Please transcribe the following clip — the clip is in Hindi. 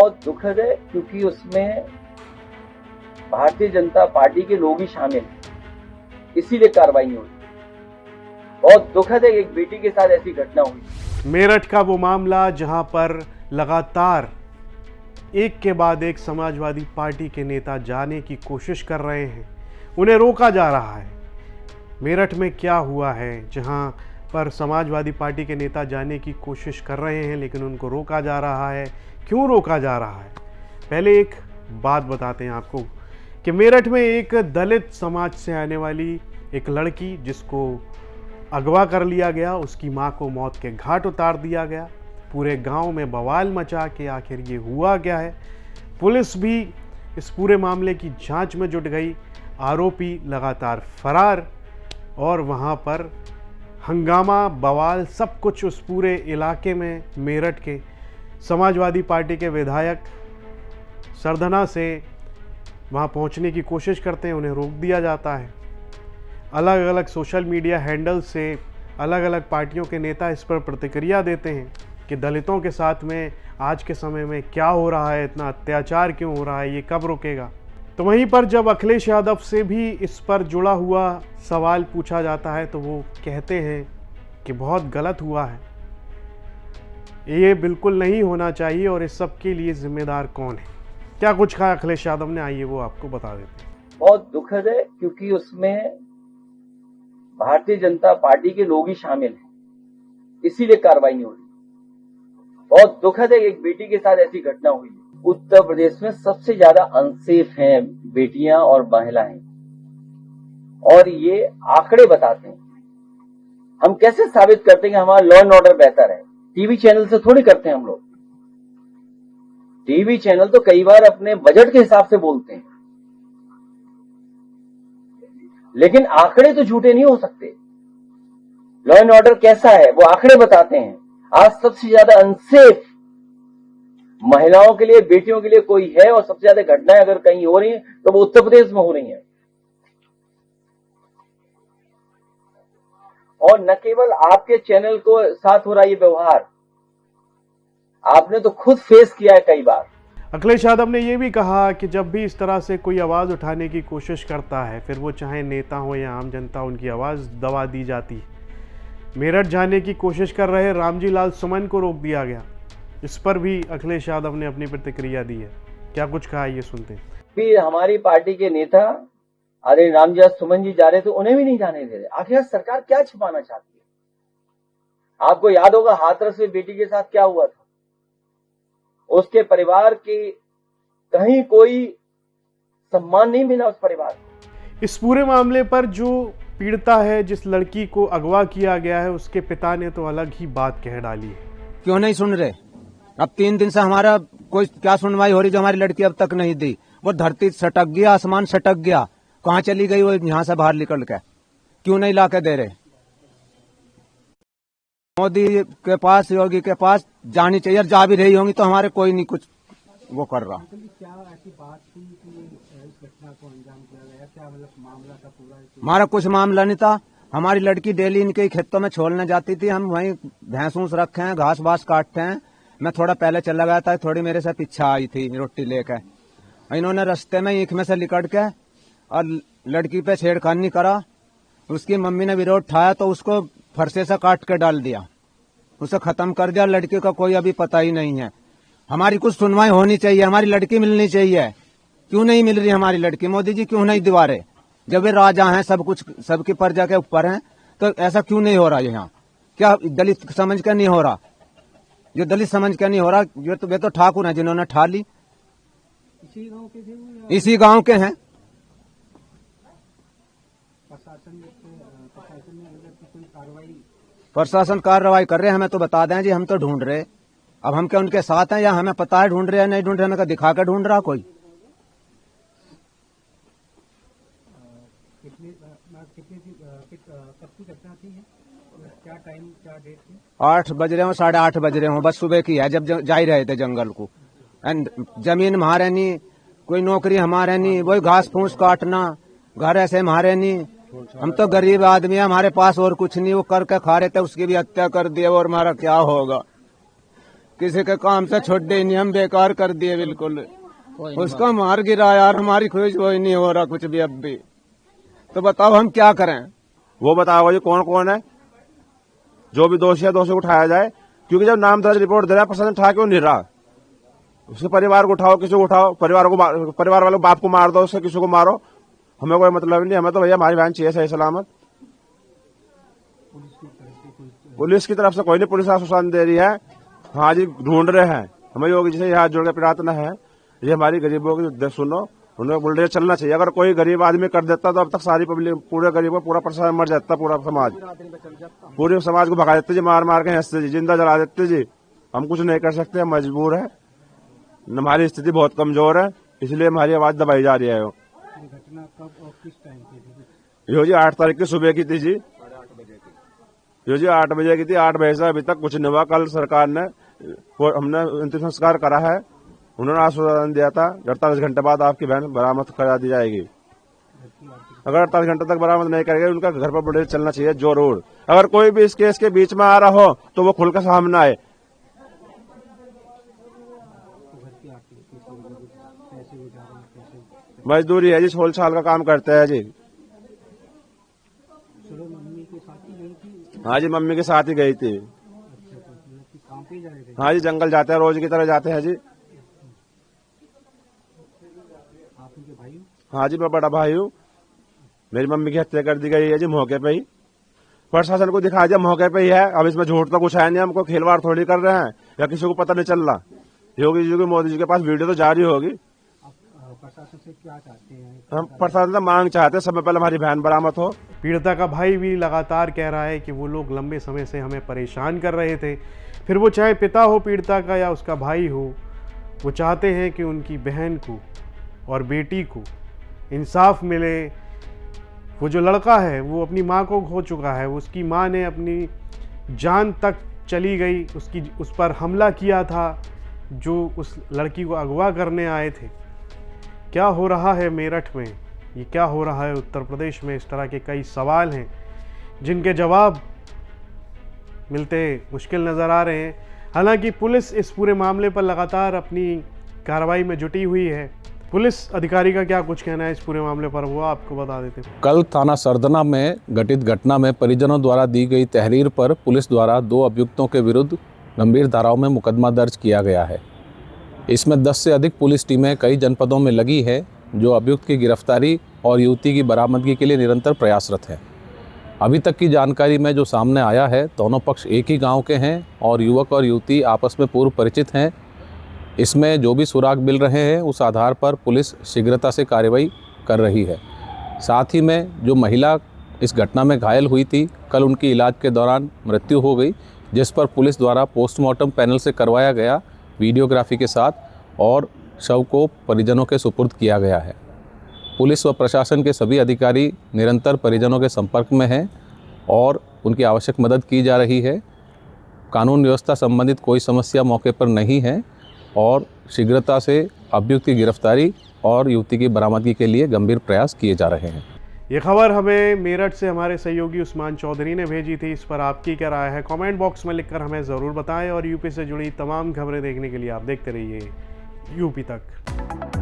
बहुत दुखद है क्योंकि उसमें भारतीय जनता पार्टी के लोग ही शामिल हैं, इसीलिए कार्रवाई नहीं हुई। बहुत दुखद है एक बेटी के साथ ऐसी घटना हुई। मेरठ का वो मामला जहां पर लगातार एक के बाद एक समाजवादी पार्टी के नेता जाने की कोशिश कर रहे हैं, उन्हें रोका जा रहा है। मेरठ में क्या हुआ है जहां पर समाजवादी पार्टी के नेता जाने की कोशिश कर रहे हैं लेकिन उनको रोका जा रहा है? क्यों रोका जा रहा है? पहले एक बात बताते हैं आपको कि मेरठ में एक दलित समाज से आने वाली एक लड़की जिसको अगवा कर लिया गया, उसकी मां को मौत के घाट उतार दिया गया। पूरे गांव में बवाल मचा के आखिर ये हुआ क्या है। पुलिस भी इस पूरे मामले की जांच में जुट गई। आरोपी लगातार फरार और वहां पर हंगामा, बवाल, सब कुछ उस पूरे इलाके में। मेरठ के समाजवादी पार्टी के विधायक सरधना से वहां पहुंचने की कोशिश करते हैं, उन्हें रोक दिया जाता है। अलग अलग सोशल मीडिया हैंडल से अलग अलग पार्टियों के नेता इस पर प्रतिक्रिया देते हैं कि दलितों के साथ में आज के समय में क्या हो रहा है, इतना अत्याचार क्यों हो रहा है, ये कब रुकेगा। तो वहीं पर जब अखिलेश यादव से भी इस पर जुड़ा हुआ सवाल पूछा जाता है तो वो कहते हैं कि बहुत गलत हुआ है, ये बिल्कुल नहीं होना चाहिए और इस सब के लिए जिम्मेदार कौन है। क्या कुछ कहा अखिलेश यादव ने, आइए वो आपको बता देते हैं। बहुत दुखद है क्योंकि उसमें भारतीय जनता पार्टी के लोग ही शामिल हैं, इसीलिए कार्रवाई नहीं हो रही। बहुत दुखद है एक बेटी के साथ ऐसी घटना हुई है। उत्तर प्रदेश में सबसे ज्यादा अनसेफ हैं बेटियां और महिलाएं, और ये आंकड़े बताते हैं। हम कैसे साबित करते हैं कि हमारा लॉ एंड ऑर्डर बेहतर है? टीवी चैनल से थोड़ी करते हैं हम लोग। टीवी चैनल तो कई बार अपने बजट के हिसाब से बोलते हैं, लेकिन आंकड़े तो झूठे नहीं हो सकते। लॉ एंड ऑर्डर कैसा है वो आंकड़े बताते हैं। आज सबसे ज्यादा अनसेफ महिलाओं के लिए, बेटियों के लिए कोई है, और सबसे ज्यादा घटनाएं अगर कहीं हो रही हैं तो वो उत्तर प्रदेश में हो रही हैं। और न केवल आपके चैनल को साथ हो रहा ये व्यवहार, आपने तो खुद फेस किया है कई बार। अखिलेश यादव ने यह भी कहा कि जब भी इस तरह से कोई आवाज़ उठाने की कोशिश करता है, फिर वो चाहे नेता हो या आम जनता, उनकी आवाज़ दबा दी जाती है। मेरठ जाने की कोशिश कर रहे रामजी लाल सुमन को रोक दिया गया। इस पर भी अखिलेश यादव ने अपनी प्रतिक्रिया दी है। क्या कुछ कहा, ये सुनते हैं। फिर हमारी पार्टी के नेता अरे रामजी लाल सुमन जी जा रहे थे, उन्हें भी नहीं जाने दे रहे। आखिर सरकार क्या छिपाना चाहती है? आपको याद होगा हाथरस में बेटी के साथ क्या हुआ था। उसके परिवार के कहीं कोई सम्मान नहीं मिला उस परिवार को। इस पूरे मामले पर जो पीड़िता है, जिस लड़की को अगवा किया गया है, उसके पिता ने तो अलग ही बात कह डाली है। क्यों नहीं सुन रहे? अब 3 दिन से हमारा कोई क्या सुनवाई हो रही जो हमारी लड़की अब तक नहीं दी। वो धरती सटक गया, आसमान सटक गया, कहाँ चली गई वो यहाँ से बाहर निकल के? क्यों नहीं लाके दे रहे? मोदी के पास, योगी के पास जानी चाहिए। जा भी रही होंगी तो हमारे कोई नहीं कुछ वो कर रहा। क्या ऐसी बात थी कि इस घटना को अंजाम दिया गया? क्या मतलब मामला था पूरा? हमारा कुछ मामला नहीं था। हमारी लड़की डेली इनके खेतों में छोड़ने जाती थी। हम वहीं भैंस भूस रखे हैं, घास वास काटते हैं। मैं थोड़ा पहले चला गया था, थोड़ी मेरे से पीछे आई थी रोटी लेकर। इन्होंने रास्ते में ईख में से लिकड़ के और लड़की पे छेड़खानी करा। उसकी मम्मी ने विरोध उठाया तो उसको फरसे से काट के डाल दिया, उसे खत्म कर दिया। लड़की का कोई अभी पता ही नहीं है। हमारी कुछ सुनवाई होनी चाहिए, हमारी लड़की मिलनी चाहिए। क्यों नहीं मिल रही हमारी लड़की? मोदी जी क्यों नहीं दिवा रहे? जब वे राजा हैं, सब कुछ सबकी प्रजा के ऊपर हैं, तो ऐसा क्यों नहीं हो रहा यहाँ? क्या दलित समझ के नहीं हो रहा? जो दलित समझ के नहीं हो रहा, वे तो ठाकुर हैं जिन्होंने ठा ली। इसी गांव के थे? इसी गांव के हैं। प्रशासन कार्रवाई कर रहे हैं, हमें तो बता दें जी, हम तो ढूंढ रहे। अब हम क्या उनके साथ हैं या हमें पता है ढूंढ रहे हैं नहीं ढूंढ रहे? हमें क्या दिखा के ढूंढ रहा कोई? कब की घटना थी? क्या टाइम, क्या डेट थी? 8 बज रहे हो, 8:30 बज रहे हो, बस सुबह की है, जब जा ही रहे थे जंगल को। जमीन हमारे नहीं, कोई नौकरी हमारे नहीं, वही घास फूस काटना, घर ऐसे हमारे नहीं। हम तो गरीब आदमी है, हमारे पास और कुछ नहीं। वो करके खा रहे थे, उसकी भी हत्या कर दी और हमारा क्या होगा? किसी के काम से छोड़े ही नहीं, हम बेकार कर दिए बिल्कुल। उसका मार गिरा यार, हमारी खुश वही नहीं हो रहा कुछ भी अब भी। तो बताओ हम क्या करें? वो बताओ जी कौन कौन है, जो भी दोषी है दोषी को उठाया जाए, क्योंकि जब नाम दर्ज रिपोर्ट दे रहा है प्रशासन उठा क्यों नहीं रहा? उसके परिवार को उठाओ, किसी को उठाओ, परिवार वालों बाप को मार दो, उससे किसी को मारो, हमें कोई मतलब नहीं। हमें तो भैया हमारी बहन चाहिए सही सलामत। पुलिस की तरफ से कोई नहीं, पुलिस आश्वासन दे रही है हाँ जी ढूंढ रहे हैं। हमें योगी जी से हाथ जोड़ के प्रार्थना है, ये हमारी गरीबों की सुनो, उन्हें बोल रहे चलना चाहिए। अगर कोई गरीब आदमी कर देता तो अब तक सारी पब्लिक, पूरे गरीबों पूरा प्रशासन मर जाता, पूरा समाज, पूरे समाज को भगा देते जी, मार मार के हंसते जी, जिंदा जला देते जी। हम कुछ नहीं कर सकते, हम मजबूर है, हमारी स्थिति बहुत कमजोर है, इसलिए हमारी आवाज दबाई जा रही है। घटना कब और किस टाइम की थी? यो जी 8 तारीख की सुबह की थी जी, यो जी 8 बजे की थी। 8 बजे से अभी तक कुछ नहीं हुआ। कल सरकार ने, हमने अंतिम संस्कार करा है, उन्होंने आश्वासन दिया था 48 घंटे बाद आपकी बहन बरामद करा दी जाएगी। अगर 48 घंटे तक बरामद नहीं करेंगे, उनका घर पर बड़े चलना चाहिए जरूर। अगर कोई भी इस केस के बीच में आ रहा हो तो वो खुलकर सामने आए। मजदूरी है जी, छोल छाल का काम करते हैं जी। चलो मम्मी के साथ ही गई थी? हाँ जी मम्मी के साथ ही गई थी। अच्छा, तो मतलब कि काम पे जा रहे थे? हाँ जी जंगल जाते हैं, रोज की तरह जाते हैं जी। आप उनके भाई हो? हाँ जी मैं बड़ा भाई हूँ। मेरी मम्मी की हत्या कर दी गई है जी मौके पे ही। प्रशासन को दिखा दिया मौके पे ही है, अब इसमें झूठ तो कुछ है नहीं, हमको खिलवाड़ थोड़ी कर रहे हैं या किसी को पता नहीं चल रहा। योगी जी की, मोदी जी के पास वीडियो तो जारी होगी। आप प्रशासन से क्या चाहते हैं? हम प्रशासन से मांग चाहते हैं समय पहले हमारी बहन बरामद हो। पीड़िता का भाई भी लगातार कह रहा है कि वो लोग लंबे समय से हमें परेशान कर रहे थे, फिर वो चाहे पिता हो पीड़िता का या उसका भाई हो, वो चाहते हैं कि उनकी बहन को और बेटी को इंसाफ मिले। वो जो लड़का है वो अपनी माँ को खो चुका है, उसकी माँ ने अपनी जान तक चली गई, उस पर हमला किया था जो उस लड़की को अगवा करने आए थे। क्या हो रहा है मेरठ में, ये क्या हो रहा है उत्तर प्रदेश में, इस तरह के कई सवाल हैं जिनके जवाब मिलते मुश्किल नज़र आ रहे हैं। हालांकि पुलिस इस पूरे मामले पर लगातार अपनी कार्रवाई में जुटी हुई है। पुलिस अधिकारी का क्या कुछ कहना है इस पूरे मामले पर, वो आपको बता देते हैं। कल थाना सरदना में घटित घटना में परिजनों द्वारा दी गई तहरीर पर पुलिस द्वारा 2 अभियुक्तों के विरुद्ध गंभीर धाराओं में मुकदमा दर्ज किया गया है। इसमें 10 से अधिक पुलिस टीमें कई जनपदों में लगी है, जो अभियुक्त की गिरफ्तारी और युवती की बरामदगी के लिए निरंतर प्रयासरत है। अभी तक की जानकारी में जो सामने आया है, दोनों पक्ष एक ही गांव के हैं और युवक और युवती आपस में पूर्व परिचित हैं। इसमें जो भी सुराग मिल रहे हैं उस आधार पर पुलिस शीघ्रता से कार्रवाई कर रही है। साथ ही में जो महिला इस घटना में घायल हुई थी, कल उनकी इलाज के दौरान मृत्यु हो गई, जिस पर पुलिस द्वारा पोस्टमार्टम पैनल से करवाया गया वीडियोग्राफी के साथ और शव को परिजनों के सुपुर्द किया गया है। पुलिस व प्रशासन के सभी अधिकारी निरंतर परिजनों के संपर्क में हैं और उनकी आवश्यक मदद की जा रही है। कानून व्यवस्था संबंधित कोई समस्या मौके पर नहीं है और शीघ्रता से अभियुक्त की गिरफ्तारी और युवती की बरामदगी के लिए गंभीर प्रयास किए जा रहे हैं। ये खबर हमें मेरठ से हमारे सहयोगी उस्मान चौधरी ने भेजी थी। इस पर आपकी क्या राय है, कमेंट बॉक्स में लिखकर हमें ज़रूर बताएं और यूपी से जुड़ी तमाम खबरें देखने के लिए आप देखते रहिए यूपी तक।